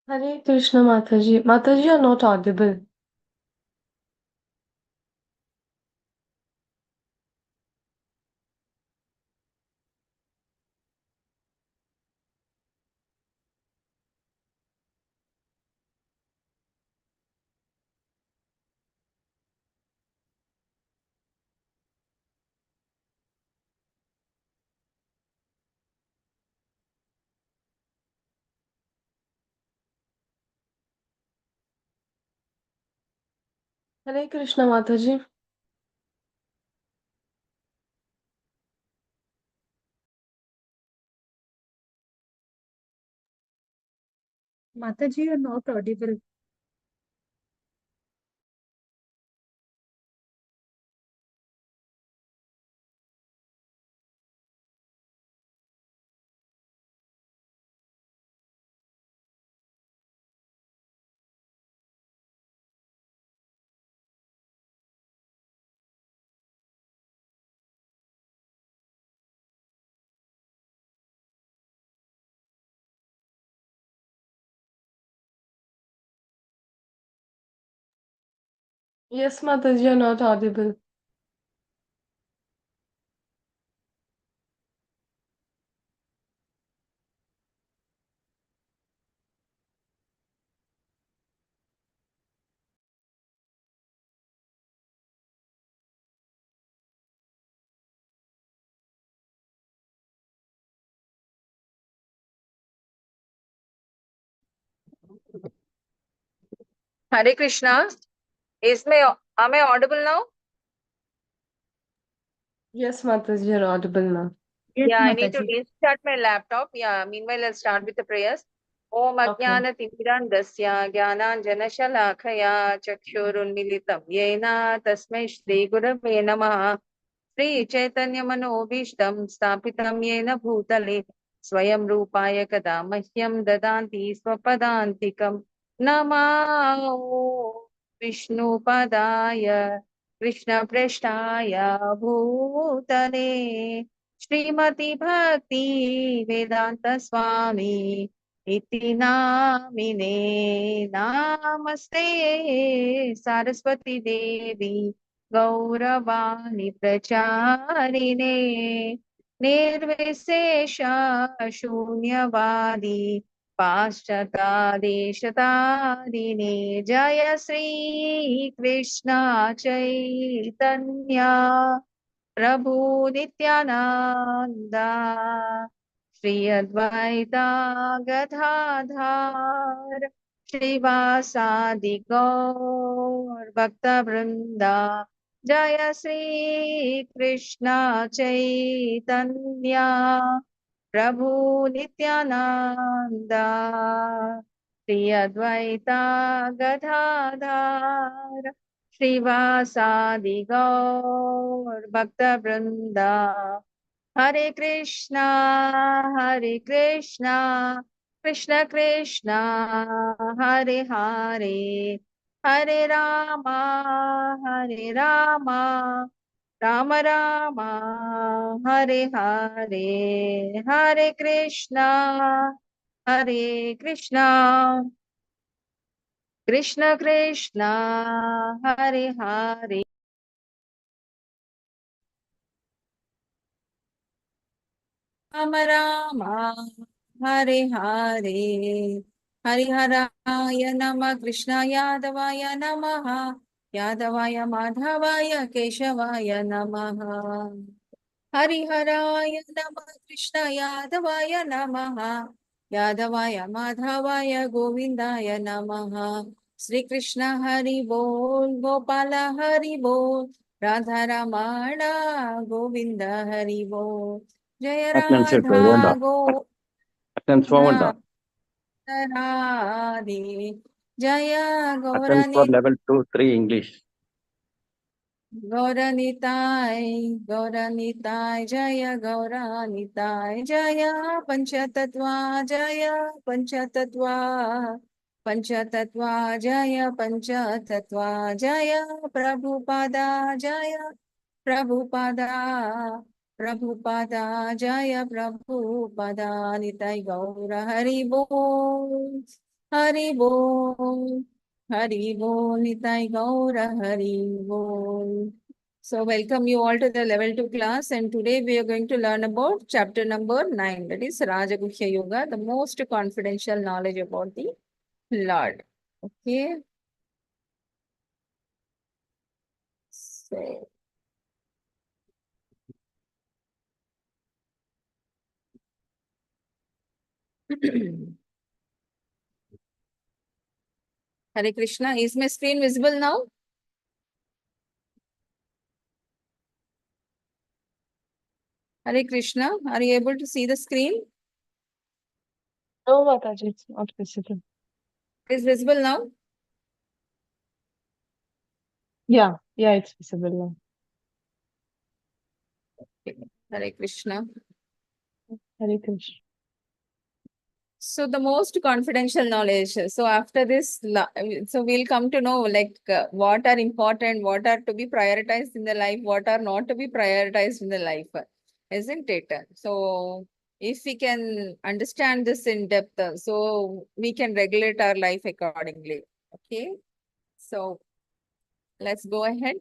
Hare Krishna Mataji. Mataji, you're not audible. Hare Krishna Mataji. Mataji, you're not audible. Yes, Mataji, you're not audible. Hare Krishna. Am I audible now? Yes, Mataji, you're audible now. Yes, Yeah, I need to Mataji. restart my laptop. Yeah, meanwhile, I'll start with the prayers. Om Okay. Ajnana Timirandasya Jnananjana Shalakaya Chakshurunmilitam Yena Tasmai Shri Gurave Namaha Shri Chaitanya Manobishtam Stapitam Yena Bhutale Swayam Rupaya Kada Mahyam Dadanti Swapadantikam Namao Vishnu Padaya Krishna Prashtaya Bhutale Shrimati भक्ति वेदांत स्वामी इति नामिने नामस्ते सरस्वती देवी गौरवाणी प्रचारिणे निर्विशेष शून्यवादी पाश्चात्देशतारिणे जय श्री कृष्ण चैतन्य प्रभु नित्यानंदा श्री अद्वैता गदाधर श्रीवासादि गौर भक्त वृंदा जय श्री कृष्ण चैतन्य प्रभु नित्यानंदा श्री अद्वैता गदाधर श्रीवासादि गौर भक्त वृंदा हरे कृष्णा कृष्ण कृष्णा हरे हरे हरे रामा राम राम हरे हरे हरे कृष्णा कृष्ण कृष्णा हरे हरे राम राम हरे हरे हरिहराय नमः कृष्णाय यादवाय नमः यादवाय माधवाय केशवाय नमः हरिहराय नमः कृष्ण यादवाय नमः यादवाय माधवाय गोविंदाय नमः श्री कृष्ण हरि बोल गोपाल हरि बोल राधा रमण गोविंद हरि बोल जय Attendance set राधा വേണ്ട attendance പോവണ്ട राधे जय attendance for गौरनी level 2 3 English Gaur Nitai जय गौरनिताय जय पंचतत्वा जय पंचतत्वा पंचतत्वा जय पंचतत्वा जय प्रभुपादा जय प्रभुपादा प्रभुपादा जय प्रभुपादा निताय गौर हरि बोल Hari Bol, Hari Bol, Nitai Gaura, Hari Bol. So welcome you all to the level 2 class, and today we are going to learn about chapter number 9, that is Rajaguhya Yoga, the most confidential knowledge about the Lord. Okay. So Hare Krishna, is my screen visible now? Hare Krishna, are you able to see the screen? No, Mataji, it's not visible. Is visible now? Yeah, it's visible Hare Krishna. now. Hare Krishna. So the most confidential knowledge. So after this, so we'll come to know like what are important, what are to be prioritized in the life, what are not to be prioritized in the life, isn't it? So if we can understand this in depth, so we can regulate our life accordingly. Okay. So let's go ahead.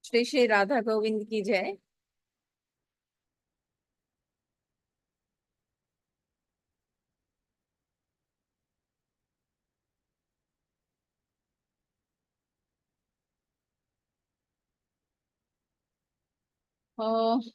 Shri Shri Radha Govind ki jai.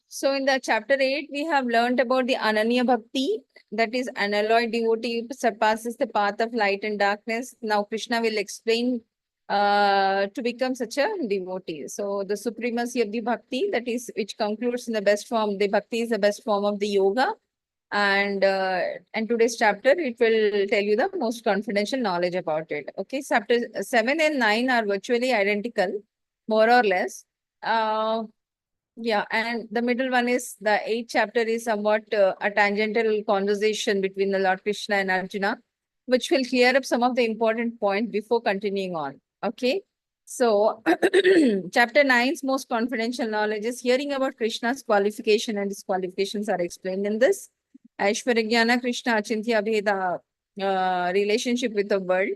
So in the chapter 8, we have learned about the Ananya Bhakti, that is unalloyed devotee who surpasses the path of light and darkness. Now Krishna will explain to become such a devotee. So the supremacy of the bhakti, that is which concludes in the best form. The bhakti is the best form of the yoga. And today's chapter, it will tell you the most confidential knowledge about it. Okay, chapter 7 and 9 are virtually identical, more or less. Yeah, and the middle one is the 8th chapter is somewhat a tangential conversation between the Lord Krishna and Arjuna, which will clear up some of the important points before continuing on. Okay, so chapter 9's most confidential knowledge is hearing about Krishna's qualification and disqualifications are explained in this. Aishwarya Krishna Achintya Bheda relationship with the world.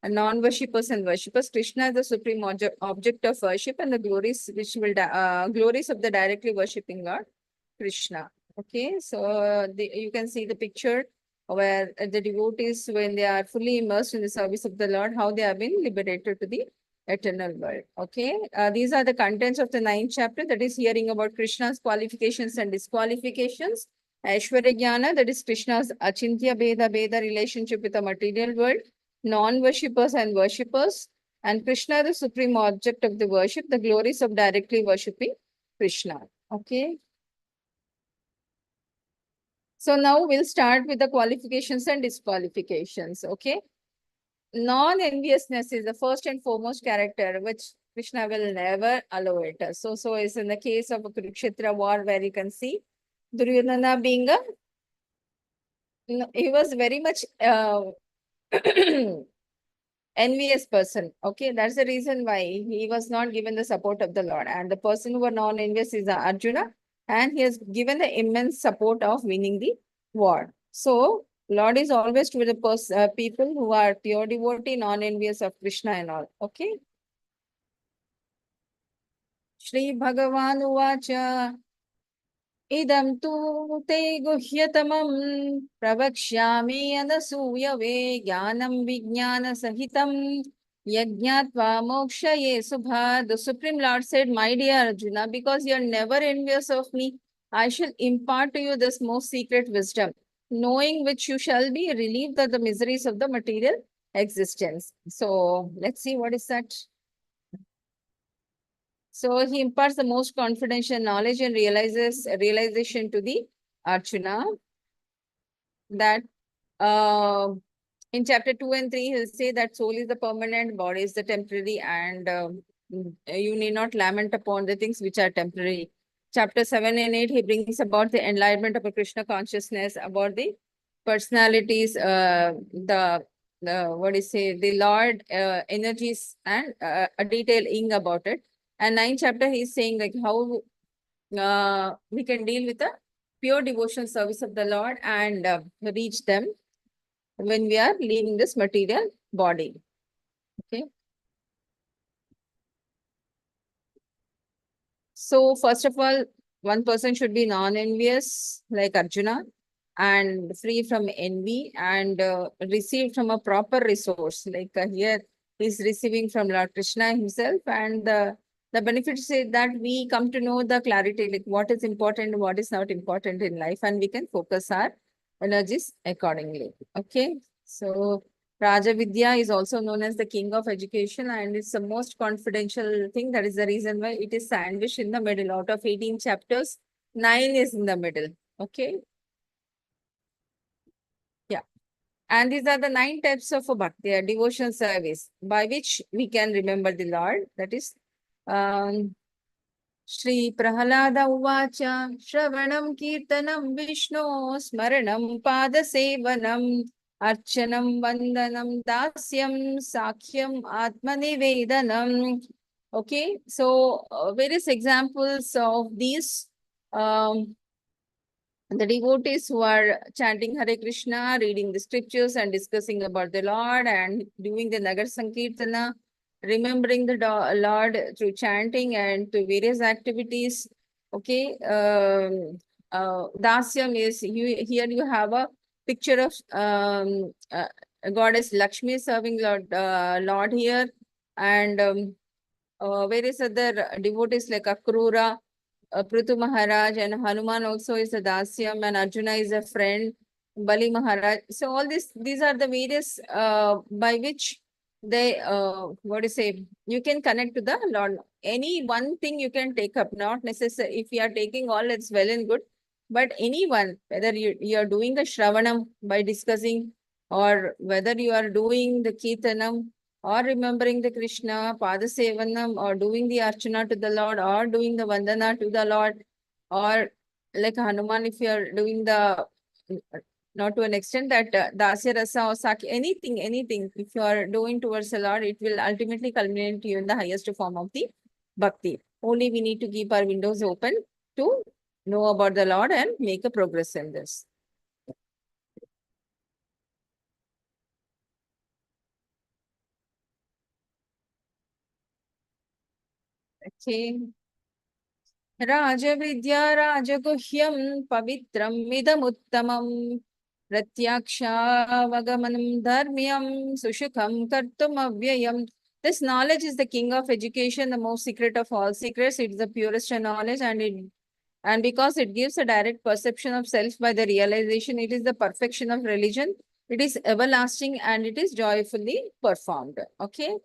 Non-worshippers and worshippers. Krishna is the supreme object of worship and the glories which will glories of the directly worshipping Lord Krishna. Okay, so you can see the picture where the devotees, when they are fully immersed in the service of the Lord, how they have been liberated to the eternal world. Okay, these are the contents of the 9th chapter, that is hearing about Krishna's qualifications and disqualifications. Aishwarya Jnana, that is Krishna's Achintya Bheda relationship with the material world. Non-worshippers and worshippers, and Krishna, the supreme object of the worship, the glories of directly worshipping Krishna. Okay. So now we'll start with the qualifications and disqualifications. Okay. Non-enviousness is the first and foremost character which Krishna will never allow it. So is in the case of a Kurukshetra war where you can see Duryodhana being a, he was very much envious person. Okay, that's the reason why he was not given the support of the Lord. And the person who were non-envious is Arjuna, and he has given the immense support of winning the war. So Lord is always with the people who are pure devotee, non-envious of Krishna and all. Okay. Shri Bhagavan Uvacha Idam tu te guhyatamam pravakshyami anasuyave jnanam vijnana sahitam yajnatva mokshaye subha. The Supreme Lord said, my dear Arjuna, because you are never envious of me, I shall impart to you this most secret wisdom, knowing which you shall be relieved of the miseries of the material existence. So let's see what is that. So he imparts the most confidential knowledge and realization to the Arjuna that in chapter 2 and 3, he'll say that soul is the permanent, body is the temporary, and you need not lament upon the things which are temporary. Chapter 7 and 8, he brings about the enlightenment of a Krishna consciousness, about the personalities, the what is say, the Lord energies, and a detailing about it. And 9th chapter, he's saying like how we can deal with the pure devotional service of the Lord and reach them when we are leaving this material body. Okay. So first of all, one person should be non-envious like Arjuna and free from envy and receive from a proper resource. Like here he's receiving from Lord Krishna himself, and the benefits is that we come to know the clarity, like what is important, what is not important in life, and we can focus our energies accordingly. Okay. So Raja Vidya is also known as the king of education, and it's the most confidential thing. That is the reason why it is sandwiched in the middle. Out of 18 chapters, 9 is in the middle. Okay. Yeah. And these are the 9 types of bhakti, devotional service, by which we can remember the Lord. That is Shri Prahalada Uvacha Shravanam Kirtanam Vishnu Smaranam Pada Sevanam Archanam Vandanam Dasyam Sakhyam Atmanivedanam. Okay, so various examples of these the devotees who are chanting Hare Krishna, reading the scriptures and discussing about the Lord and doing the Nagar Sankirtana, remembering the Lord through chanting and through various activities. Okay. Dasyam is, here you have a picture of goddess Lakshmi serving Lord here, and various other devotees like Akrura, Prithu Maharaj, and Hanuman also is a Dasyam, and Arjuna is a friend, Bali Maharaj. So all these are the various by which they, what to say, you can connect to the Lord. Any one thing you can take up, not necessary. If you are taking all, it's well and good. But anyone, whether you are doing the Shravanam by discussing, or whether you are doing the Kirtanam, or remembering the Krishna, Padasevanam, or doing the Archana to the Lord, or doing the Vandana to the Lord, or like Hanuman, if you are doing the, not to an extent that Dasya Rasa or Saki, anything, if you are doing towards the Lord, it will ultimately culminate to you in the highest form of the Bhakti. Only we need to keep our windows open to know about the Lord and make a progress in this. Okay. Rajavidya Rajaguhyam Pavitram Idamuttamam Pratyakshavagamam Dharmyam Sushukam Kartum Avyayam. This knowledge is the king of education, the most secret of all secrets. It is the purest knowledge, and because it gives a direct perception of self by the realization, it is the perfection of religion. It is everlasting and it is joyfully performed. Okay.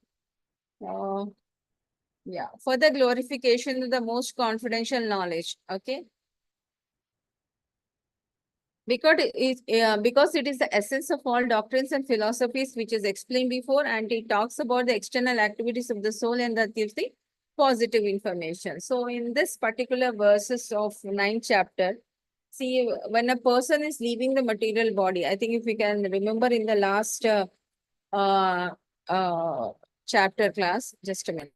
Yeah, for the glorification of the most confidential knowledge. Okay. Because it is the essence of all doctrines and philosophies, which is explained before, and it talks about the external activities of the soul, and that gives the positive information. So in this particular verses of 9th chapter, see, when a person is leaving the material body, I think if we can remember in the last chapter class, just a minute.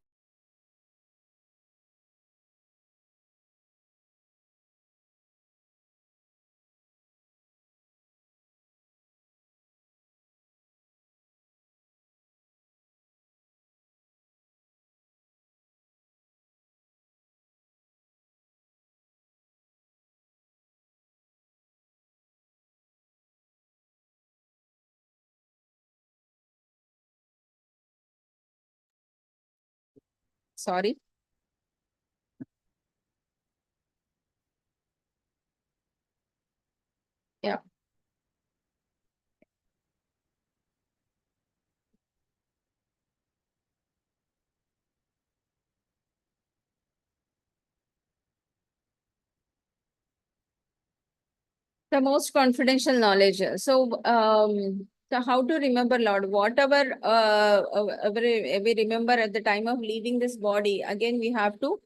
Sorry. Yeah. The most confidential knowledge. So, so how to remember Lord? Whatever we remember at the time of leaving this body, again we have to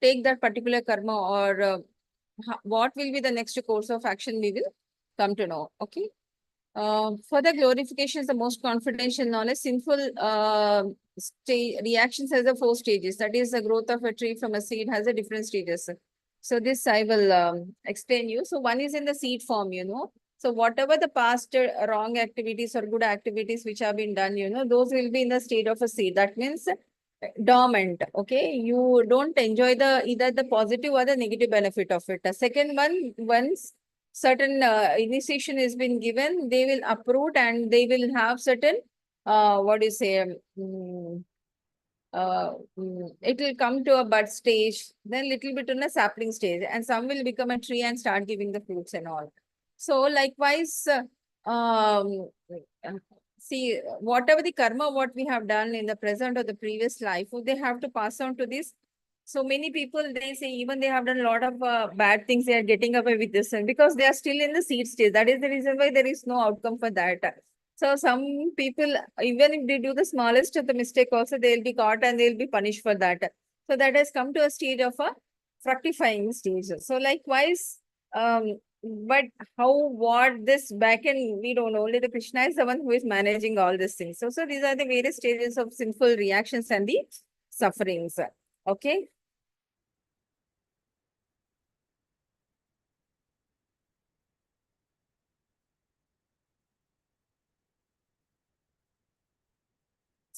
take that particular karma, or what will be the next course of action we will come to know. Okay. For the glorification, the most confidential knowledge, sinful reactions has the 4 stages. That is, the growth of a tree from a seed has a different stages. So this I will explain you. So one is in the seed form, So whatever the past wrong activities or good activities which have been done, those will be in the state of a seed. That means dormant. Okay, you don't enjoy the either the positive or the negative benefit of it. The second one, once certain initiation has been given, they will uproot and they will have certain what do you say? It will come to a bud stage, then little bit in a sapling stage, and some will become a tree and start giving the fruits and all. So likewise, see, whatever the karma, what we have done in the present or the previous life, they have to pass on to this. So many people, they say even they have done a lot of bad things, they are getting away with this, and because they are still in the seed stage, that is the reason why there is no outcome for that. So some people, even if they do the smallest of the mistake also, they'll be caught and they'll be punished for that. So that has come to a stage of a fructifying stage. So likewise, but how, what this back end, we don't know. Only the Krishna is the one who is managing all these things. So these are the various stages of sinful reactions and the sufferings. Okay.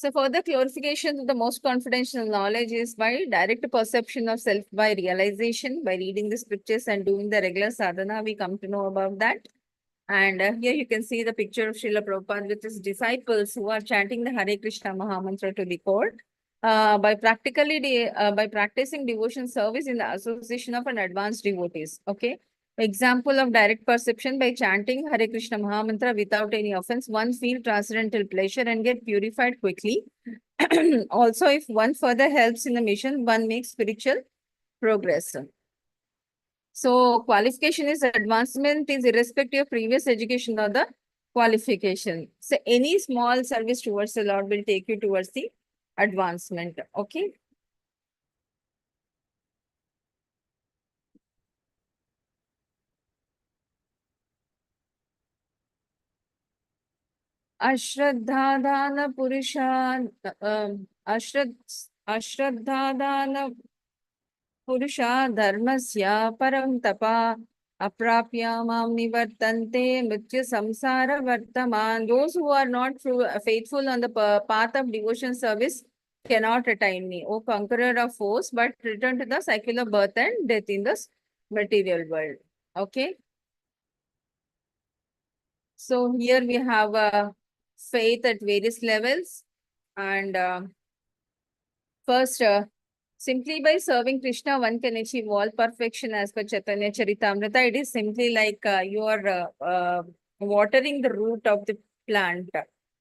So further clarification of the most confidential knowledge is by direct perception of self, by realization, by reading the scriptures and doing the regular sadhana, we come to know about that. And here you can see the picture of Srila Prabhupada with his disciples who are chanting the Hare Krishna Mahamantra to the court. By practicing devotion service in the association of an advanced devotees. Okay. Example of direct perception: by chanting Hare Krishna Mahamantra without any offense, one feel transcendental pleasure and get purified quickly. Also, if one further helps in the mission, one makes spiritual progress. So qualification is advancement is irrespective of previous education or the qualification. So any small service towards the Lord will take you towards the advancement. Okay. Ashraddhadana Purusha Ashraddhadana Purusha Dharmasya Param Tapa Aprapya Mam Nivartante Mrityu Samsara Vartaman. Those who are not faithful on the path of devotion service cannot attain me, O conqueror of foes, but return to the cycle of birth and death in this material world. Okay. So here we have faith at various levels, and first, simply by serving Krishna, one can achieve all perfection as per Chaitanya Charitamrita. It is simply like you are watering the root of the plant.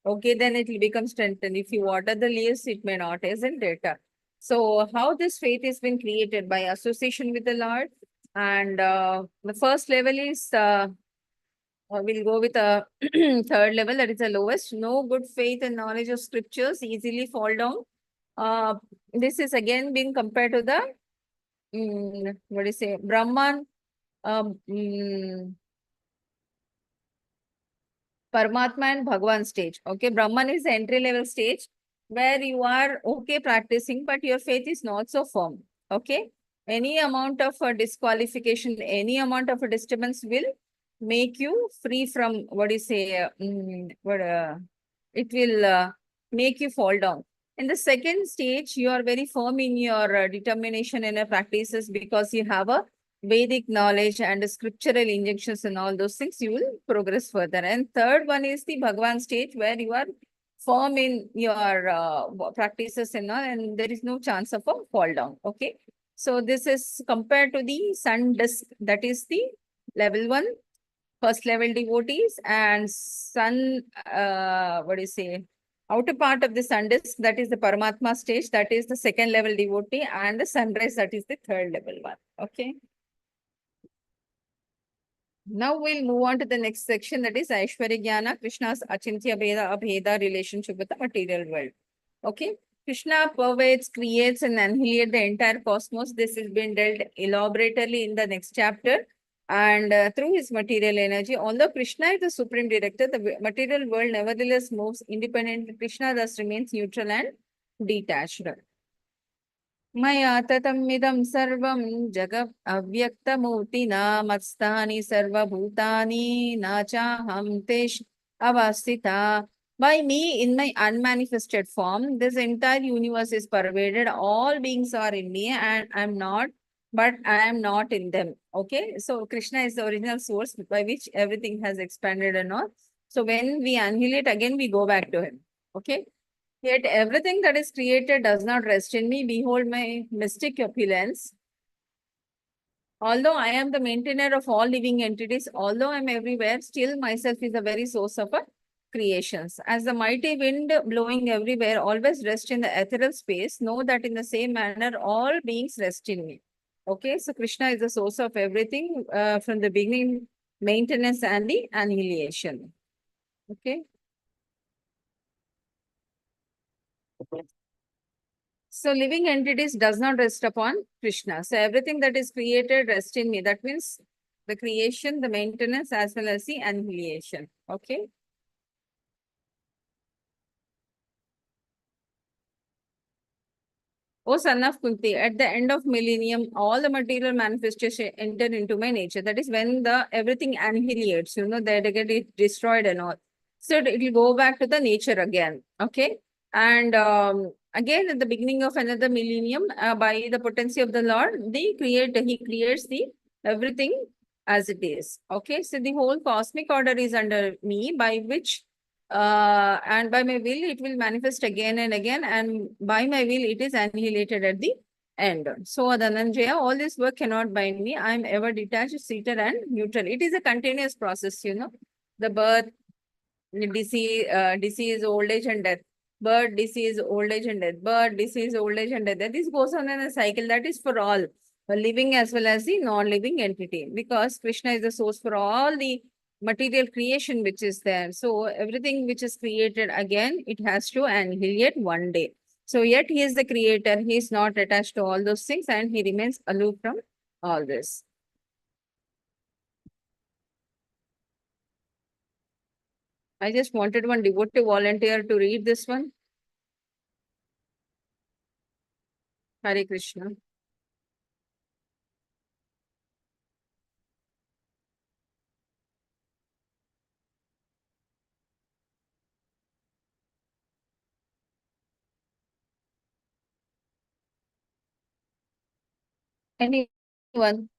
Okay, then it will become strengthened. If you water the leaves, it may not, isn't it? So how this faith has been created? By association with the Lord. And the first level is we'll go with a third level, that is the lowest. No good faith and knowledge of scriptures, easily fall down. This is again being compared to the what do you say, Brahman, Paramatma and Bhagwan stage. Okay, Brahman is the entry level stage where you are okay practicing, but your faith is not so firm. Okay, any amount of disqualification, any amount of a disturbance will make you free from what you say, it will make you fall down. In the second stage, you are very firm in your determination in your practices because you have a Vedic knowledge and scriptural injections and all those things, you will progress further. And third one is the Bhagwan stage where you are firm in your practices and all, and there is no chance of a fall down. Okay. So this is compared to the sun disk, that is the level 1, first level devotees, and sun, what do you say, outer part of the sun disk, that is the Paramatma stage, that is the second level devotee, and the sunrise, that is the third level one. Okay. Now we'll move on to the next section, that is Aishwarya Jnana, Krishna's Achintya Abheda relationship with the material world. Okay. Krishna pervades, creates, and annihilates the entire cosmos. This has been dealt elaborately in the next chapter. And through his material energy, although Krishna is the supreme director, the material world nevertheless moves independently. Krishna thus remains neutral and detached. Maya tatamidam sarvam jagab avyaktamurtina matstani sarvabhutani nachaham tesh avastita. By me in my unmanifested form, this entire universe is pervaded. All beings are in me and I'm not, but I am not in them. Okay. So Krishna is the original source by which everything has expanded and all. So when we annihilate again, we go back to him. Okay. Yet everything that is created does not rest in me. Behold my mystic opulence. Although I am the maintainer of all living entities, although I am everywhere, still myself is the very source of creations. As the mighty wind blowing everywhere always rests in the ethereal space, know that in the same manner all beings rest in me. Okay, so Krishna is the source of everything from the beginning, maintenance and the annihilation. Okay. So living entities does not rest upon Krishna. So everything that is created rests in me. That means the creation, the maintenance, as well as the annihilation. Okay. O son of Kunti, at the end of millennium, all the material manifestation enter into my nature. That is when the everything annihilates, they get destroyed and all. So it will go back to the nature again. Okay. And again, at the beginning of another millennium, by the potency of the Lord, he creates the everything as it is. Okay. So the whole cosmic order is under me, by which and by my will it will manifest again and again, and by my will it is annihilated at the end. So Dhananjaya, all this work cannot bind me. I am ever detached, seated and neutral. It is a continuous process, the birth, disease, old age and death, birth, disease, old age and death, birth, disease, old age and death. This goes on in a cycle. That is for all, living as well as the non-living entity, because Krishna is the source for all the material creation which is there. So everything which is created again, it has to annihilate one day. So yet he is the creator. He is not attached to all those things and he remains aloof from all this. I just wanted one devotee volunteer to read this one. Hare Krishna. Anyone?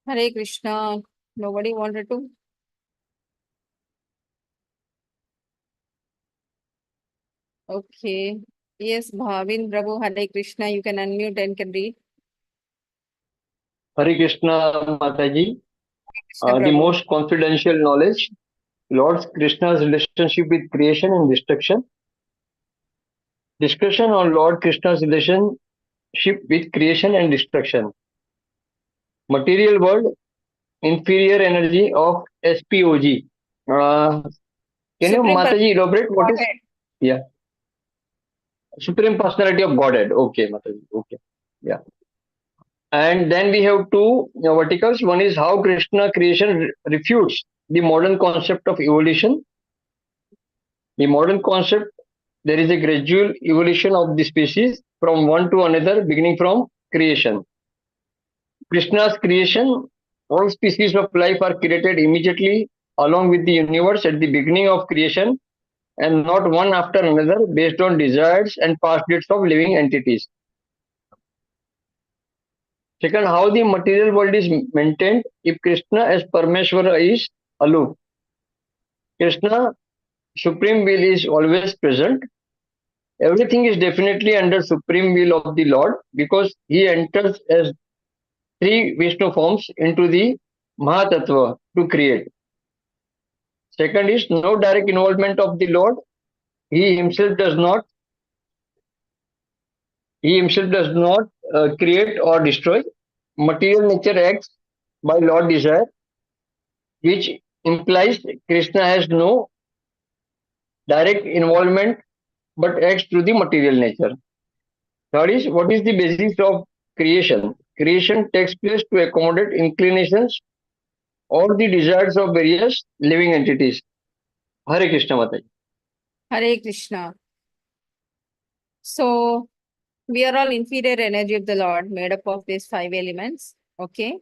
Hare Krishna. Nobody wanted to? Okay. Yes, Bhavin Prabhu, Hare Krishna. You can unmute and can read. Hare Krishna Mataji. Krishna The Prabhu. most confidential knowledge, Lord Krishna's relationship with creation and destruction. Discussion on Lord Krishna's relationship with creation and destruction. Material world, inferior energy of SPOG. Can you, Supreme Mataji, elaborate what is? Godhead. Yeah. Supreme Personality of Godhead. Okay, Mataji. Okay. Yeah. And then we have two verticals. One is how Krishna creation refutes the modern concept of evolution. The modern concept, there is a gradual evolution of the species from one to another, beginning from creation. Krishna's creation, all species of life are created immediately along with the universe at the beginning of creation and not one after another based on desires and past dates of living entities. Second, how the material world is maintained if Krishna as Parameshwara is aloof. Krishna, supreme will, is always present. Everything is definitely under supreme will of the Lord because he enters as three Vishnu forms into the Mahatattva to create. Second is no direct involvement of the Lord. He himself does not create or destroy. Material nature acts by Lord desire, which implies Krishna has no direct involvement but acts through the material nature. Third is, what is the basis of creation? Creation takes place to accommodate inclinations or the desires of various living entities. Hare Krishna Mataji. Hare Krishna. So we are all inferior energy of the Lord, made up of these 5 elements. Okay.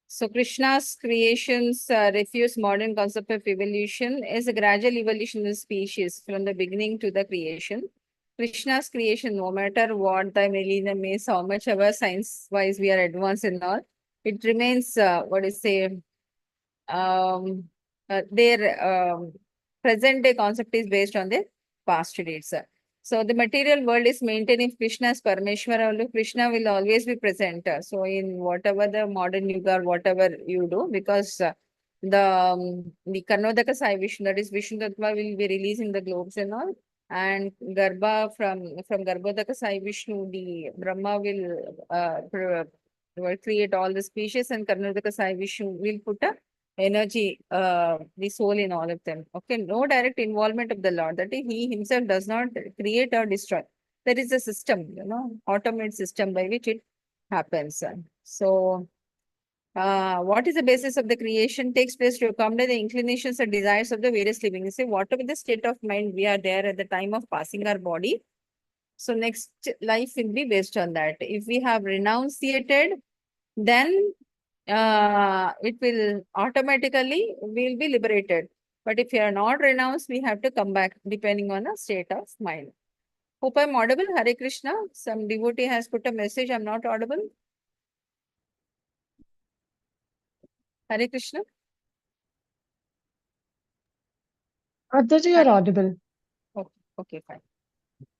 So Krishna's creations refuse modern concept of evolution as a gradual evolution of the species from the beginning to the creation. Krishna's creation, no matter what the millennium is, how much ever science-wise we are advanced and all, it remains, their present-day concept is based on their past deeds. So the material world is maintained if Krishna's Parameshwara, Krishna will always be present. So in whatever the modern yuga, whatever you do, because the Karnodaka Sai Vishnu, that is Vishnu Tattva, will be releasing the globes and all. And Garbha from Garbhodaka Sai Vishnu, the Brahma will create all the species, and Karnodaka Sai Vishnu will put a energy, the soul in all of them. Okay, no direct involvement of the Lord. That is, he himself does not create or destroy. There is a system, automated system by which it happens. So, what is the basis of the creation takes place to accommodate the inclinations and desires of the various living. You say, whatever the state of mind we are there at the time of passing our body, so next life will be based on that. If we have renunciated, then it will automatically, we'll be liberated. But if you are not renounced, we have to come back depending on the state of mind. Hope I'm audible. Hare Krishna. Some devotee has put a message. I'm not audible. Hare Krishna. Mataji, you're audible. Okay, fine.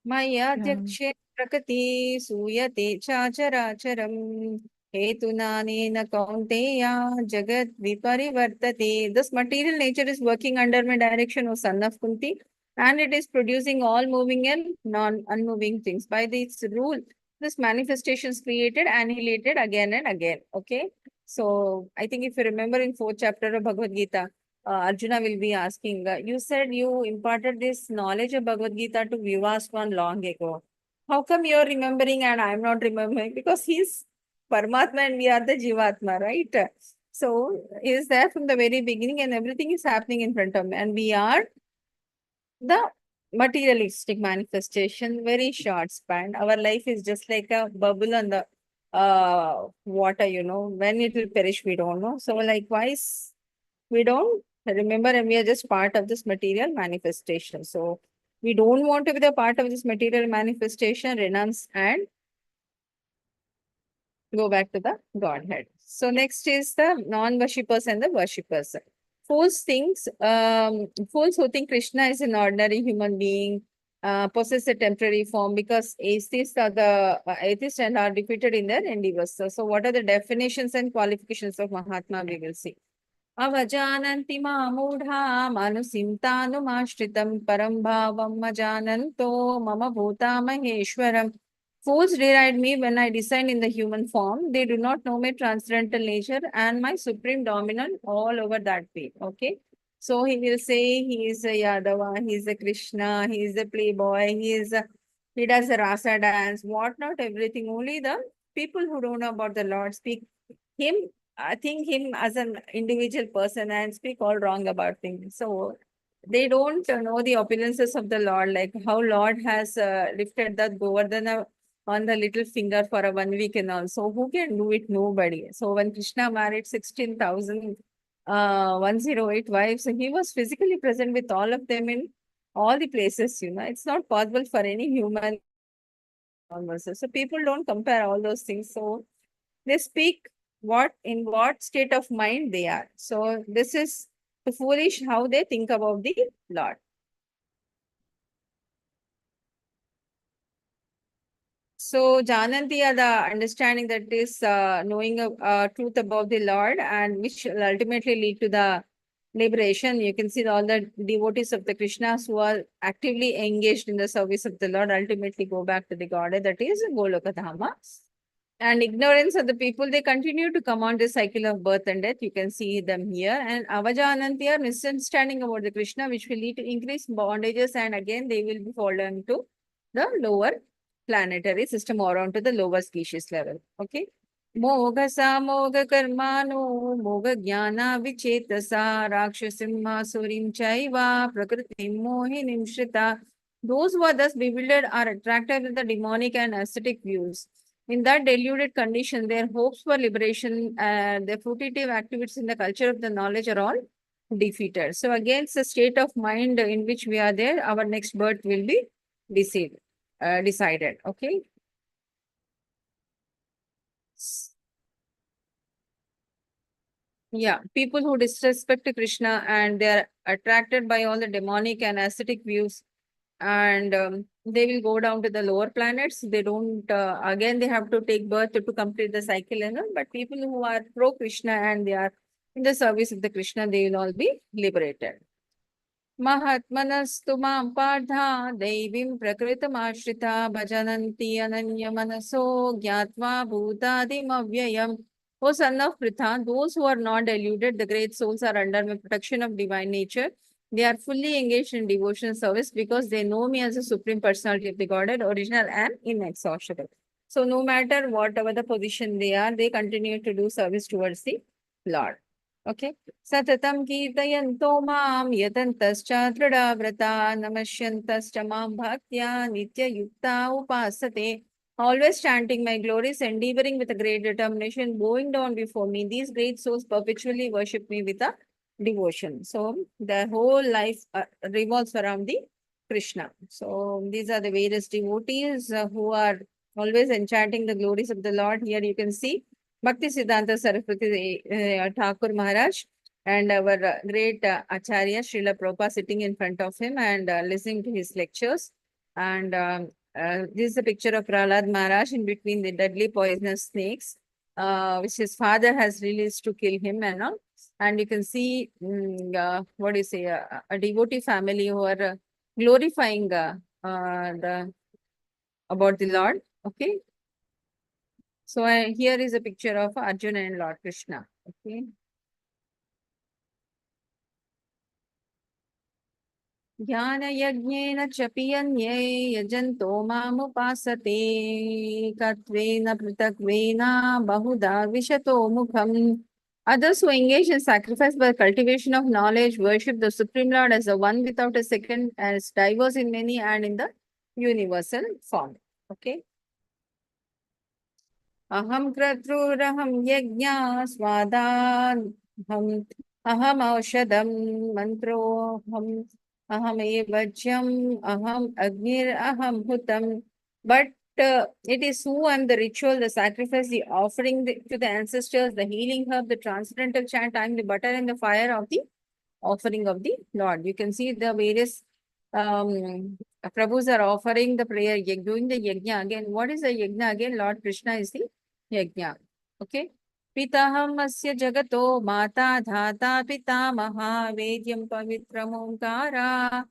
Maya Dhyakshe Prakati Suyate Chacharacharam Hetunanena Kaunteya Jagat Viparivartate. This material nature is working under my direction, O son of Kunti, and it is producing all moving and non-unmoving things. By this rule, this manifestation is created, annihilated again and again. Okay. So I think if you remember in 4th chapter of Bhagavad Gita, Arjuna will be asking, you said you imparted this knowledge of Bhagavad Gita to Vivaswan long ago. How come you're remembering and I'm not remembering? Because he's Paramatma and we are the Jivatma, right? So he is there from the very beginning and everything is happening in front of me. And we are the materialistic manifestation, very short span. Our life is just like a bubble on the water, when it will perish, we don't know. So likewise, we don't remember and we are just part of this material manifestation. So we don't want to be the part of this material manifestation, renounce and go back to the Godhead. So next is the non-worshippers and the worshippers. Fools who think Krishna is an ordinary human being, possess a temporary form because atheists are the atheists and are defeated in their endeavors. So what are the definitions and qualifications of Mahatma? We will see. Avajananti mamudha manusimtanumaashritam param bhavam majananto mama bhuta maheshwaram. Fools deride me when I descend in the human form. They do not know my transcendental nature and my supreme dominant all over that way. Okay. So he will say he is a Yadava, he is a Krishna, he is a playboy, he does the rasa dance, whatnot, everything. Only the people who don't know about the Lord speak him. I think him as an individual person and speak all wrong about things. So they don't know the opulences of the Lord, like how Lord has lifted that Govardhana on the little finger for a 1 week and all. So who can do it? Nobody. So when Krishna married 16,108 wives, he was physically present with all of them in all the places, It's not possible for any human. So people don't compare all those things. So they speak in what state of mind they are. So this is the foolish how they think about the Lord. So Jananti are the understanding that is knowing truth about the Lord and which will ultimately lead to the liberation. You can see all the devotees of the Krishnas who are actively engaged in the service of the Lord ultimately go back to the Godhead, that is Golokadhama. and ignorance of the people, they continue to come on this cycle of birth and death. You can see them here. And avajananti are misunderstanding about the Krishna, which will lead to increased bondages, and again they will be fallen to the lower planetary system or onto the lower species level. Okay. Moga samoga karmano moga jnana vichetasa rakshasimha surim chaiva prakritim mohinim shrita. Those who are thus bewildered are attracted with the demonic and ascetic views. In that deluded condition, their hopes for liberation and their fruitive activities in the culture of the knowledge are all defeated. So against the state of mind in which we are there, our next birth will be decided. Okay. Yeah, people who disrespect Krishna and they are attracted by all the demonic and ascetic views, and they will go down to the lower planets. They don't, again, they have to take birth to complete the cycle. But people who are pro Krishna and they are in the service of the Krishna, they will all be liberated. Mahatmanastu mam partha devim prakritamashritha bhajananti ananya manaso gyatva bhutadim avyayam. O son of Pritha, those who are not deluded, the great souls are under the protection of divine nature. They are fully engaged in devotion service because they know me as a supreme personality of the Godhead, original and inexhaustible. So no matter whatever the position they are, they continue to do service towards the Lord. Okay. Satatam kirtayanto mam yatantascha dೃಢವ್ರತಾ namasyantascha mam bhaktya nitya yukta upasate. Always chanting my glories, endeavoring with a great determination, bowing down before me. These great souls perpetually worship me with a devotion. So their whole life revolves around the Krishna. So these are the various devotees who are always enchanting the glories of the Lord. Here you can see Bhakti Siddhanta Saraswati Thakur Maharaj and our great Acharya Srila Prabhupada sitting in front of him and listening to his lectures. And this is a picture of Prahlad Maharaj in between the deadly poisonous snakes, which his father has released to kill him and all. And you can see, what do you say, a devotee family who are glorifying about the Lord. Okay. So here is a picture of Arjuna and Lord Krishna. Okay. Jnana yajnena chapiyanye yajanto mamupasate katvena pritakvena bahuda vishato mukham. Others who engage in sacrifice by cultivation of knowledge worship the Supreme Lord as the one without a second, as diverse in many and in the universal form. Okay. Aham kratruraham yajna swadaham aham aushadam mantroham aham evajyam aham agnir aham hutam. But it is who I am the ritual, the sacrifice, the offering to the ancestors, the healing herb, the transcendental chant. I am the butter and the fire of the offering of the Lord. You can see the various Prabhus are offering the prayer, doing the yajna. Again, what is the yajna? Again, Lord Krishna is the yajna. Okay. Pitaham asya jagato mata dhata pitamaha vedyam pavitram omkara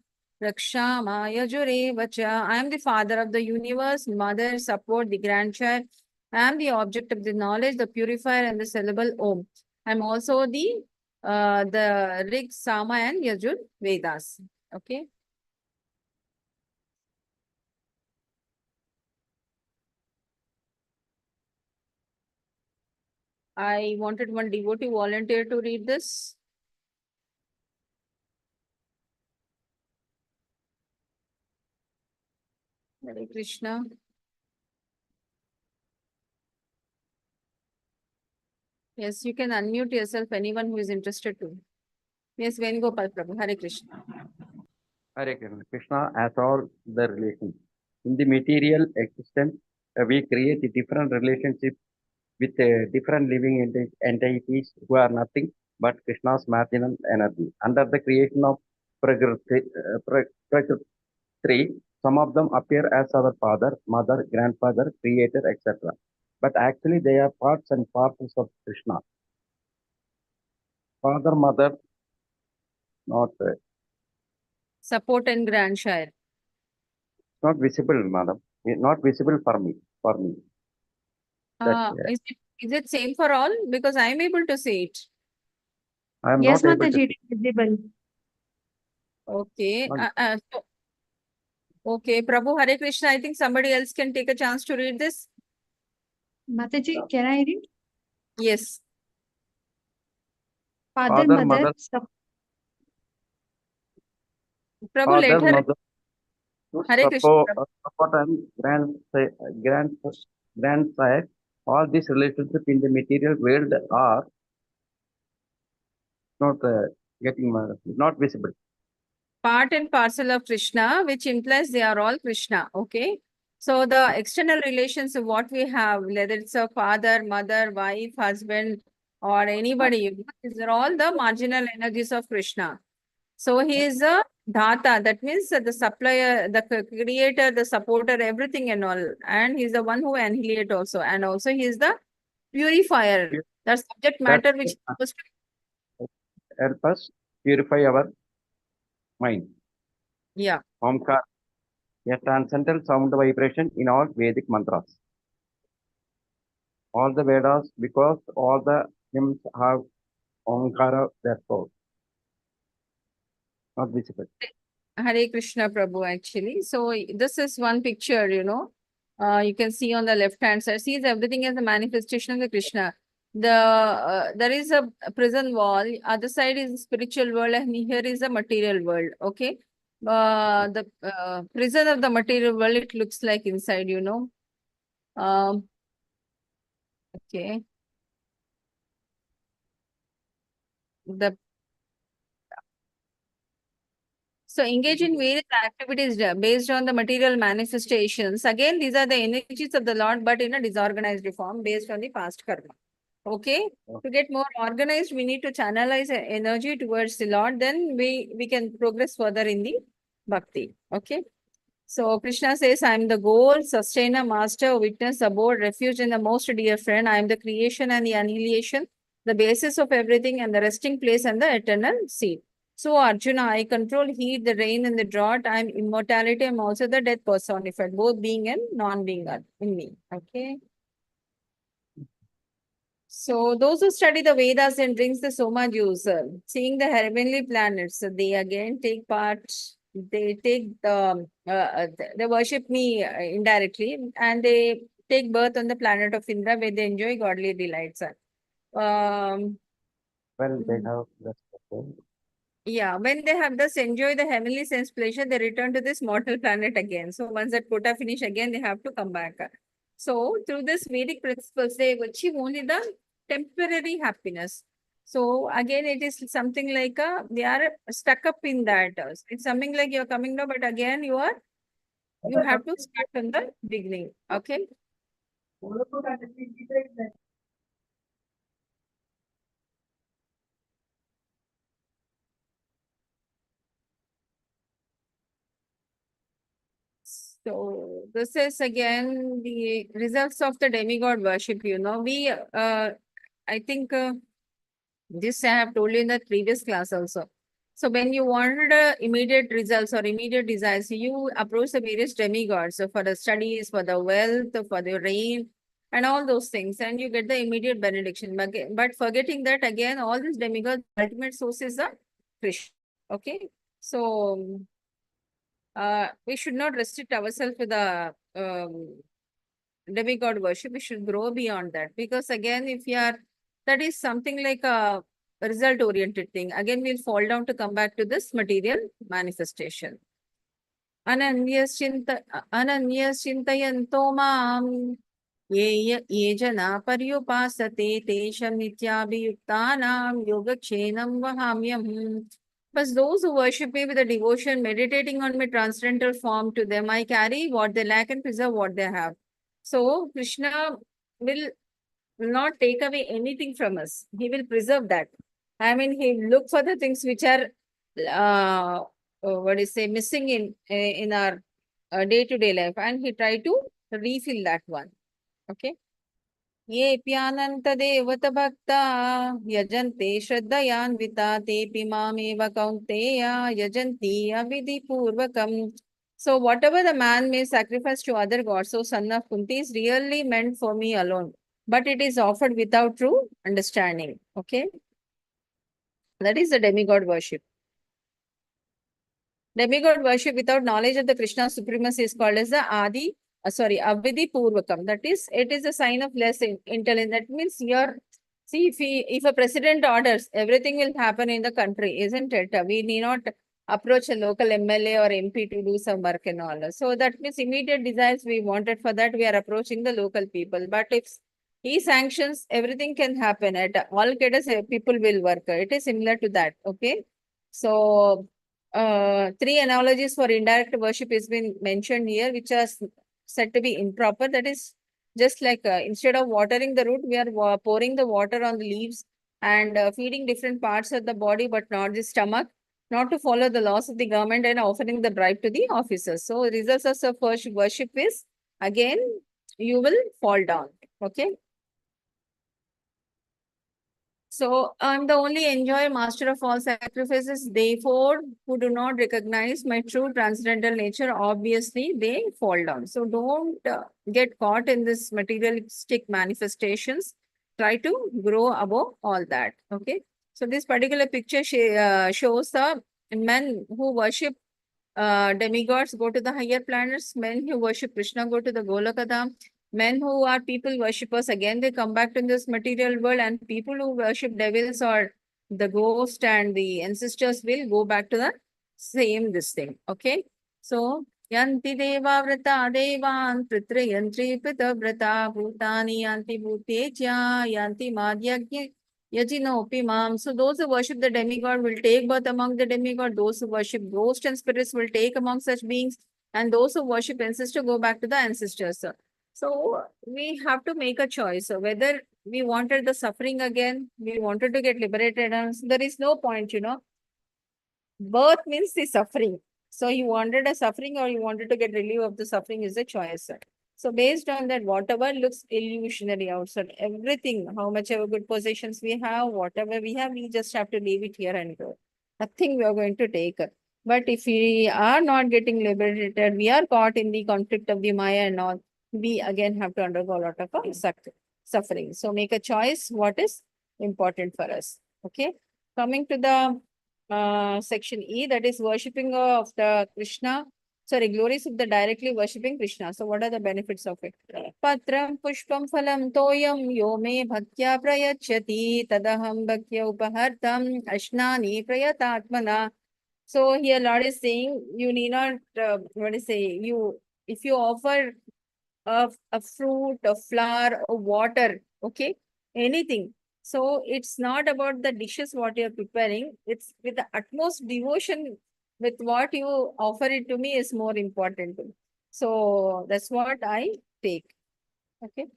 rakshama yajure vacha. I am the father of the universe, mother, support, the grandchild. I am the object of the knowledge, the purifier, and the syllable Om. I am also the Rig, Sama, and Yajur Vedas. Okay. I wanted one devotee volunteer to read this. Hare Krishna. Yes, you can unmute yourself, anyone who is interested to. Yes, Venugopal Prabhu. Hare Krishna. Hare Krishna. Krishna has all the relations. In the material existence, we create a different relationship with different living entities who are nothing but Krishna's marginal energy. Under the creation of Prakriti, some of them appear as our father, mother, grandfather, creator, etc. But actually they are parts and parcels of Krishna. Father, mother, not Support and grandchild. not visible, madam. Not visible for me. Is it same for all? Because I'm able to see it. I am Yes, not able to Mataji, it see. is visible. Okay. One- Okay, Prabhu Hare Krishna. I think somebody else can take a chance to read this. Mataji, can I read? Yes. Father, Father, mother, mother, Prabhu, let father, her. mother, Hare Krishna. Prabhu. support and grandsire, all these relationships in the material world are not not visible. Part and parcel of Krishna, which implies they are all Krishna. Okay. So the external relations of what we have, whether it's a father, mother, wife, husband, or anybody, these are all the marginal energies of Krishna. So he is a dhata, that means the supplier, the creator, the supporter, everything and all. And he's the one who annihilate also. And also he is the purifier, the subject That matter which is supposed to. help us purify our mind. Yeah. Omkar, a transcendental sound vibration in all Vedic mantras. All the Vedas, because all the hymns have Omkara, therefore, not visible. Hare Krishna Prabhu actually. So this is one picture, you can see on the left hand side. See, everything as a manifestation of the Krishna. There is a prison wall. Other side is spiritual world, and here is the material world. Okay. The prison of the material world, it looks like inside, Okay. So engage in various activities based on the material manifestations. Again, these are the energies of the Lord, but in a disorganized form based on the past karma. Okay. To get more organized, we need to channelize energy towards the Lord. Then we can progress further in the bhakti. Okay. So Krishna says, I am the goal, sustainer, master, witness, abode, refuge, and the most dear friend. I am the creation and the annihilation, the basis of everything, and the resting place and the eternal seed. So Arjuna, I control heat, the rain, and the drought. I am immortality. I am also the death personified, both being and non-being are in me. Okay. So those who study the Vedas and drinks the Soma juice, seeing the heavenly planets, they again take part. They take they worship me indirectly, and they take birth on the planet of Indra, where they enjoy godly delights. Um, Well, they have respect. Yeah, when they have thus enjoy the heavenly sense pleasure, they return to this mortal planet again. So once that quota finish again, they have to come back. So through this Vedic principles, they achieve only the temporary happiness. So again, it is something like they are stuck up in that. It's something like you're coming down, but again you have to start from the beginning. Okay. So this is again the results of the demigod worship. I think this I have told you in the previous class also. So when you wanted immediate results or immediate desires, you approach the various demigods. So for the studies, for the wealth, for the rain, and all those things, and you get the immediate benediction. But forgetting that again, all these demigods, ultimate source is the Krishna. Okay. So we should not restrict ourselves with the demigod worship. We should grow beyond that, because again, if you are, that is something like a result oriented thing. Again, we'll fall down to come back to this material manifestation. Ananyas chintayanto mam ye jana paryupasate tesham nityabhiyuktanam yogakshenam vahamyam. But those who worship me with a devotion, meditating on my transcendental form, to them I carry what they lack and preserve what they have. So Krishna will not take away anything from us. He will preserve that. I mean, he will look for the things which are missing in our day-to-day life, and he try to refill that one. Okay. ये प्यानन्तदेवत भक्ता यजन्ते श्रद्धयान्विता तेऽपि मामेव कौन्तेय यजन्ति अविधिपूर्वकम्. So whatever the man may sacrifice to other gods, so son of Kunti, is really meant for me alone. but it is offered without true understanding. Okay. That is the demigod worship. Demigod worship without knowledge of the Krishna supremacy is called as the Avidi Purvakam. That is, it is a sign of less intelligence. That means see, if a president orders, everything will happen in the country, isn't it? We need not approach a local MLA or MP to do some work and all. So that means immediate desires we wanted, for that we are approaching the local people. But if he sanctions, everything can happen. At all cadres, people will work. It is similar to that. Okay. So three analogies for indirect worship has been mentioned here, which are said to be improper. That is just like instead of watering the root, we are pouring the water on the leaves and feeding different parts of the body, but not the stomach, not to follow the laws of the government and offering the bribe to the officers. So results of such worship is, again, you will fall down. Okay. So I'm the only enjoyer, master of all sacrifices. Therefore, who do not recognize my true transcendental nature, obviously they fall down. So don't get caught in this materialistic manifestations. Try to grow above all that. Okay. So this particular picture shows the men who worship demigods go to the higher planets. Men who worship Krishna go to the Golakadam. Men who are people worshippers, again, they come back to this material world, and people who worship devils or the ghost and the ancestors will go back to the same this thing. Okay. So, yanti deva vrata devan pritra yantri pita vrata bhutani yanti bhuteja yanti madhyagya yajinopi mam. So those who worship the demigod will take birth among the demigod. Those who worship ghosts and spirits will take among such beings. And those who worship ancestors go back to the ancestors. So we have to make a choice. So whether we wanted the suffering again, we wanted to get liberated, and there is no point, Birth means the suffering. So you wanted a suffering or you wanted to get relief of the suffering is a choice. So based on that, whatever looks illusionary outside, everything, how much ever good possessions we have, whatever we have, we just have to leave it here and go. Nothing we are going to take. But if we are not getting liberated, we are caught in the conflict of the Maya and all, we again have to undergo a lot of suffering. So make a choice what is important for us. Okay. Coming to the section E, that is worshipping of the Krishna. Sorry, glories of the directly worshipping Krishna. So what are the benefits of it? Patram pushpam phalam toyam yo me bhaktya prayachyati tadaham bhaktya upahartam ashnani prayatatmana. So here Lord is saying you need not, if you offer a fruit, a flower, a water, okay, anything. So it's not about the dishes what you're preparing. It's with the utmost devotion with what you offer it to me is more important. So that's what I take. Okay.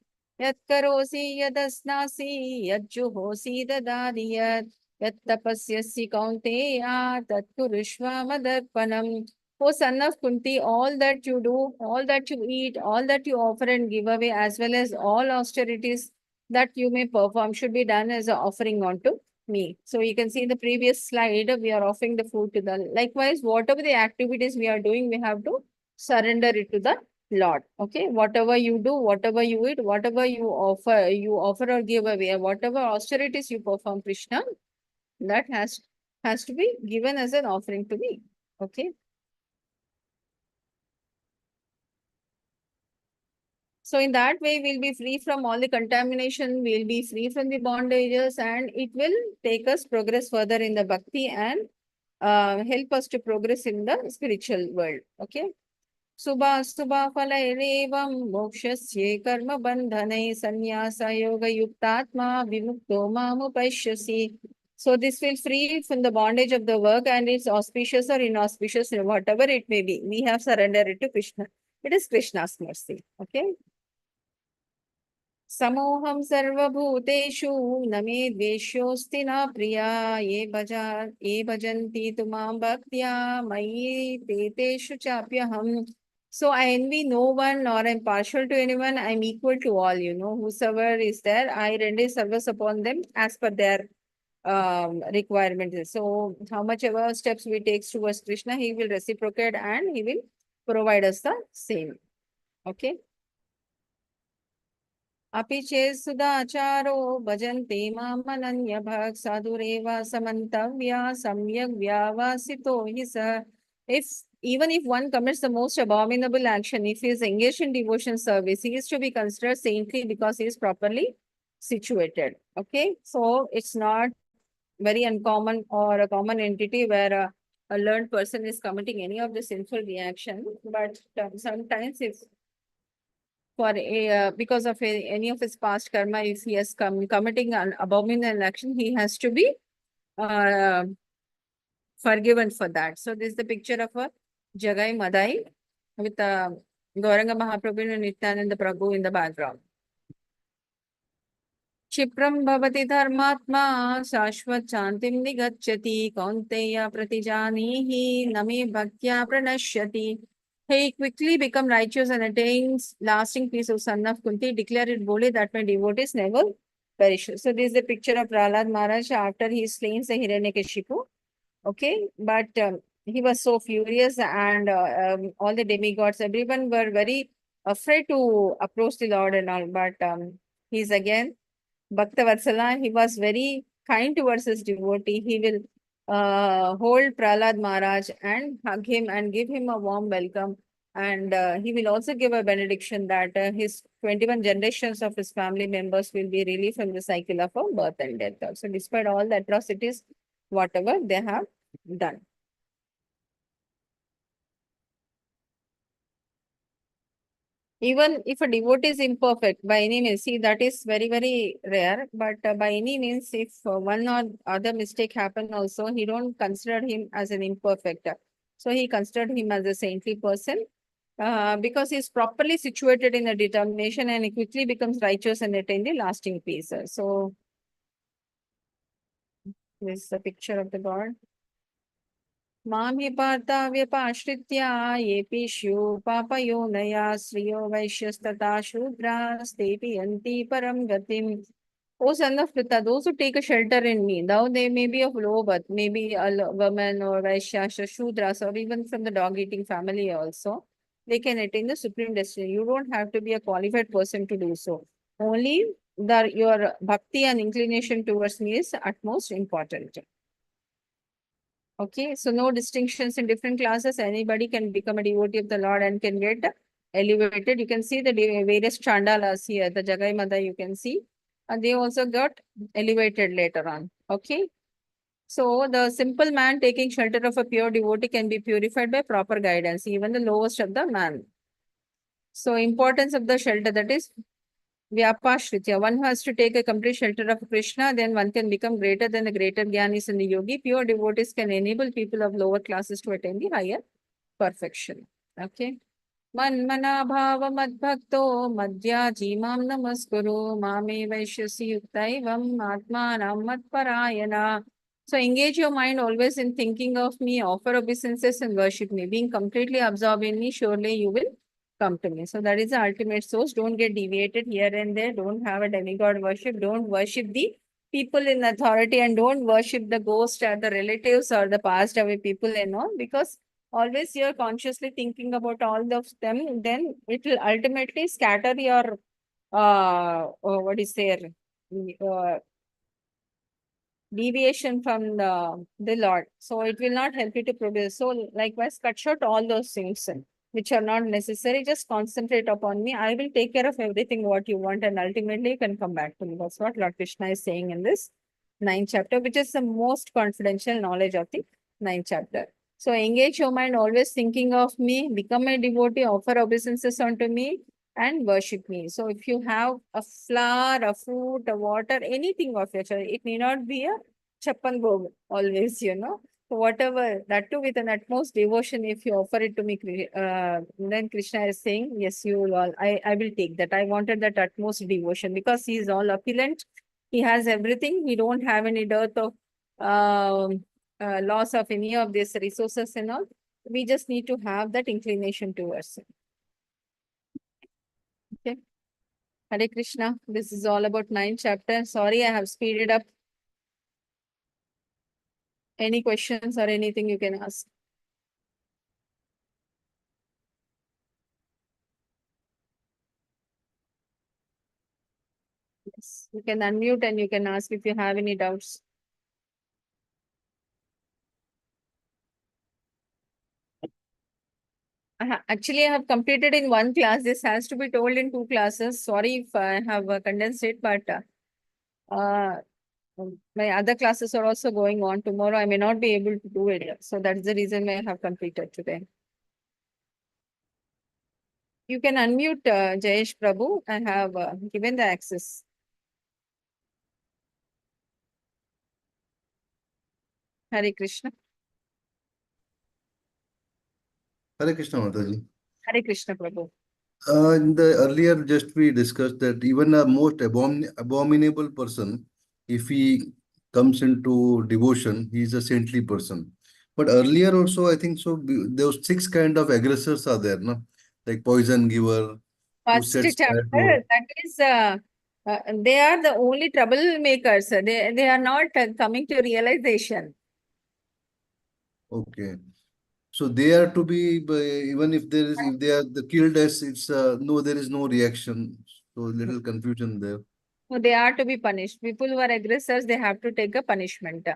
Yat karosi yadasnasi yajjuhosi dadadi yat tapasyasi kaunteya tat kurushva madarpanam. O son of Kunti, all that you do, all that you eat, all that you offer and give away, as well as all austerities that you may perform, should be done as an offering unto me. So you can see in the previous slide, we are offering the food to the. Likewise, whatever the activities we are doing, we have to surrender it to the Lord. Okay, whatever you do, whatever you eat, whatever you offer or give away, whatever austerities you perform, Krishna, that has to be given as an offering to me. Okay. So in that way, we'll be free from all the contamination, we'll be free from the bondages, and it will take us progress further in the bhakti and help us to progress in the spiritual world. Okay. Subha phalairevam mokshasye karma bandhane sannyasa yoga yuktatma vimukto mamupashyasi. So this will free from the bondage of the work, and it's auspicious or inauspicious, whatever it may be. We have surrendered it to Krishna. It is Krishna's mercy. Okay. Samoham sarvabhuteshu name dveshyosti na priya ye bhajanti tumam bhaktya mayi teteshu chapyaham. So I envy no one nor am partial to anyone. I'm equal to all, whosoever is there, I render service upon them as per their requirements. So how much ever steps we take towards Krishna, he will reciprocate and he will provide us the same. Okay. अपि चेत् सुदाचारो भजन्ते माम् अनन्य भक् साधुरेव समन्तव्या सम्यग् व्यावासितो हि सः. If even if one commits the most abominable action, if he is engaged in devotion service, he is to be considered saintly because he is properly situated. Okay, so it's not very uncommon or a common entity where a learned person is committing any of the sinful reaction. But sometimes if for a because of any of his past karma, if he has committing an abominable action, he has to be uh, forgiven for that. So this is the picture of a Jagai Madai with Gauranga Mahaprabhu and Nityananda Prabhu in the background. क्षिप्रं भवति धर्मात्मा शाश्वत शान्तिं निगच्छति कौन्तेय प्रतिजानीहि न मे भक्त्या प्रणश्यति. He quickly become righteous and attains lasting peace, O son of Kunti. Declare it boldly that my devotees never perish. So this is the picture of Prahlad Maharaj after he slains the Hiranyakashipu. Okay, but he was so furious and all the demigods, everyone were very afraid to approach the Lord and all. But he's again Bhakta Vatsala, he was very kind towards his devotee. He will hold Prahlad Maharaj and hug him and give him a warm welcome. And he will also give a benediction that his 21 generations of his family members will be released from the cycle of birth and death. So despite all the atrocities, whatever they have done. Even if a devotee is imperfect by any means, see that is very, very rare. But by any means, if one or other mistake happen also, he don't consider him as an imperfect. So he considered him as a saintly person because he is properly situated in a determination and he quickly becomes righteous and attain the lasting peace. So this is the picture of the God. मां हि पार्था व्यपाश्रित्य येऽपि स्युः पापयोनया श्रियो वैश्यस्तथा शूद्रास्तेऽपि यन्ति परं गतिम्. O son of Pritha, those who take a shelter in me, though they may be of low birth, maybe a woman or Vaishyas or Shudras or even from the dog-eating family also, they can attain the supreme destiny. You don't have to be a qualified person to do so. Only your bhakti and inclination towards me is utmost important. Okay, so no distinctions in different classes. Anybody can become a devotee of the Lord and can get elevated. You can see the various chandalas here, the Jagai Mada you can see. And they also got elevated later on. Okay. So the simple man taking shelter of a pure devotee can be purified by proper guidance, even the lowest of the man. So importance of the shelter, that is Vyapashritya. One has to take a complete shelter of Krishna, then one can become greater than the greater Gyanis and the Yogi. Pure devotees can enable people of lower classes to attain the higher perfection. Okay. Manmana bhava madbhakto madhya jimam namaskuru mame vaishyasi yuktaivam atmanam matparayana. So engage your mind always in thinking of me, offer obeisances and worship me. Being completely absorbed in me, surely you will come to me. So that is the ultimate source. Don't get deviated here and there. Don't have a demigod worship. Don't worship the people in authority and don't worship the ghost or the relatives or the passed away people and all, because always you're consciously thinking about all of them, then it will ultimately scatter your what is there deviation from the Lord. So it will not help you to progress. So likewise, cut short all those things which are not necessary. Just concentrate upon me. I will take care of everything what you want, and ultimately you can come back to me. That's what Lord Krishna is saying in this 9th chapter, which is the most confidential knowledge of the 9th chapter. So engage your mind, always thinking of me, become a devotee, offer obeisances unto me, and worship me. So if you have a flower, a fruit, a water, anything of your choice, it may not be a chappan bhog always, So whatever, that too with an utmost devotion, if you offer it to me, then Krishna is saying, yes, you will all, I will take that. I wanted that utmost devotion because he is all opulent. He has everything. We don't have any dearth of loss of any of these resources and all. We just need to have that inclination towards it. Okay. Hare Krishna. This is all about 9th chapter. Sorry, I have speeded up. Any questions or anything you can ask? Yes, you can unmute and you can ask if you have any doubts. Actually, I have completed in one class. This has to be told in two classes. Sorry if I have condensed it, but uh, my other classes are also going on. Tomorrow, I may not be able to do it. So that's the reason why I have completed today. You can unmute Jayesh Prabhu. I have given the access. Hare Krishna. Hare Krishna, Mataji. Hare Krishna Prabhu. In the earlier, just we discussed that even a most abominable person, if he comes into devotion, he is a saintly person. But earlier also, I think so, those six kind of aggressors are there, no? Like poison giver, who First sets fire chapter, to. that is, they are the only troublemakers. They are not coming to realization. Okay. So they are to be, even if there is, if they are the killed as it's, no, there is no reaction. So little confusion there. So they are to be punished. People who are aggressors, they have to take a punishment.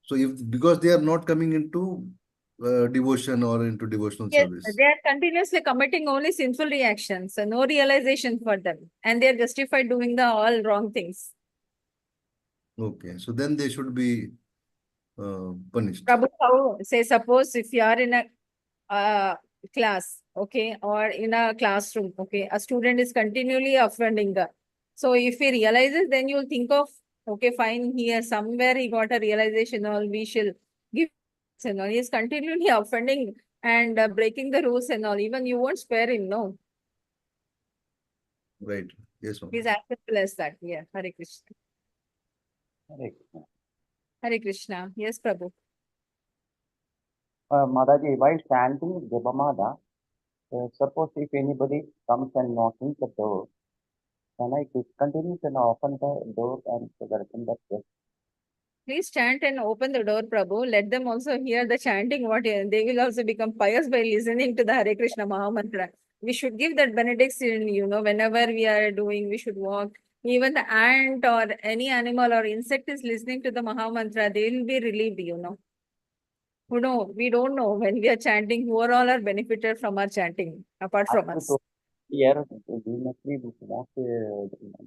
So if, because they are not coming into devotion or into devotional Yes, service. they are continuously committing only sinful reactions, so no realization for them. And they are justified doing the all wrong things. Okay, so then they should be punished. Prabhu, say suppose if you are in a class, okay, or in a classroom, okay, a student is continually offending. So if he realizes, then you'll think of, okay, fine, here somewhere he got a realization, or we shall give, and all. He is continually offending and breaking the rules and all. Even you won't spare him, no. Right. Yes, ma'am. He's as simple as that. Yeah, Hare Krishna. Hare Krishna. Hare Krishna. Yes, Prabhu. Mataji, while chanting Jabamala, suppose if anybody comes and knocking the door, can I continue to open the door and so that that Please chant and open the door, Prabhu. Let them also hear the chanting. They will also become pious by listening to the Hare Krishna Maha Mantra. We should give that benediction, whenever we are doing, we should walk. Even the ant or any animal or insect is listening to the Maha Mantra, they will be relieved. Who know? We don't know when we are chanting who are all are benefited from our chanting, apart from us. here we must be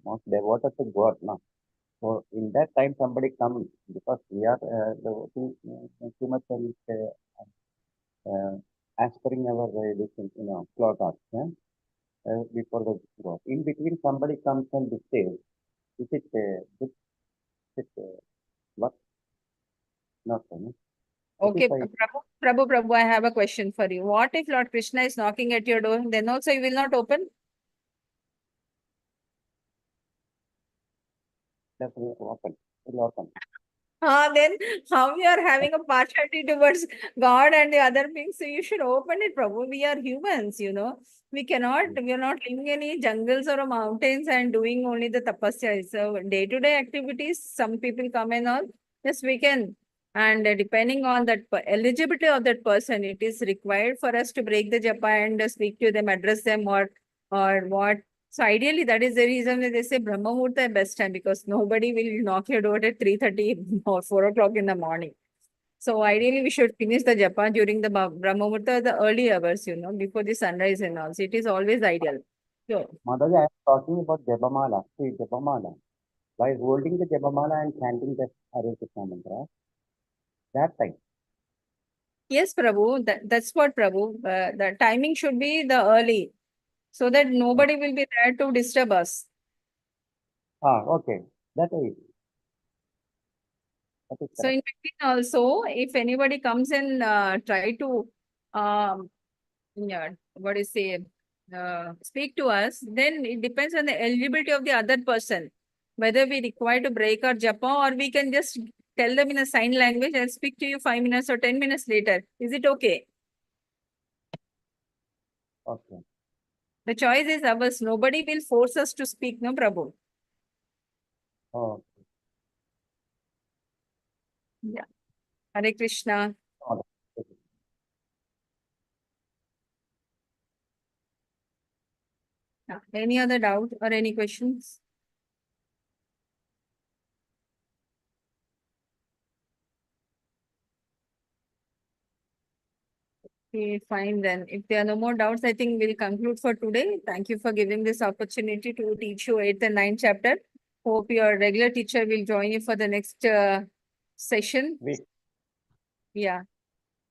most devoted to God, no? So in that time somebody comes because we are too much aspiring our slokas before the God. In between somebody comes and disturbs. Is it what? Not no? Okay, If I Prabhu, I have a question for you. What if Lord Krishna is knocking at your door? Then also you will not open? will open. Then how you are having a partiality towards God and the other things? So you should open it, Prabhu. We are humans. We are not living in any jungles or mountains and doing only the tapasya. So day-to-day activities, some people come and all. Yes, we can. And depending on that eligibility of that person, it is required for us to break the japa and speak to them, address them, or what. So ideally, that is the reason that they say Brahma Muhurta is best time, because nobody will knock your door at 3:30 or 4 o'clock in the morning. So ideally, we should finish the japa during the Brahma Muhurta, the early hours, before the sunrise and all. So it is always ideal. So, Motherji, I am talking about Jabamala. See, Jabamala. While holding the Jabamala and chanting the Hare Krishna mantra, that time. yes, Prabhu, that's what Prabhu. The timing should be the early, so that nobody will be there to disturb us. Okay. That is. That is So correct. in between also, if anybody comes and try to what do you say, speak to us, then it depends on the eligibility of the other person, whether we require to break our japa or we can just tell them in a sign language and speak to you 5 minutes or 10 minutes later. Is it okay? Okay. The choice is ours. Nobody will force us to speak, no, Prabhu. Oh, Yeah. Hare Krishna. okay. Okay. Any other doubt or any questions? Okay, fine then. If there are no more doubts, I think we'll conclude for today. Thank you for giving this opportunity to teach you 8th and 9th chapter. Hope your regular teacher will join you for the next session. Week. Yeah.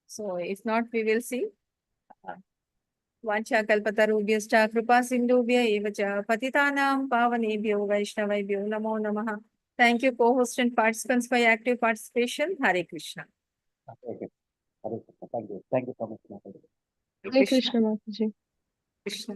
So if not, we will see. Vancha kalpatarubhyascha kripa sindhubhya eva cha patitanam pavanebhyo vaishnavebhyo namo namaha. Thank you, co-host and participants, for your active participation. Hare Krishna. Okay. Hare Krishna. Thank you. Thank you so much, Mataji. Hare Krishna, Mataji. Krishna.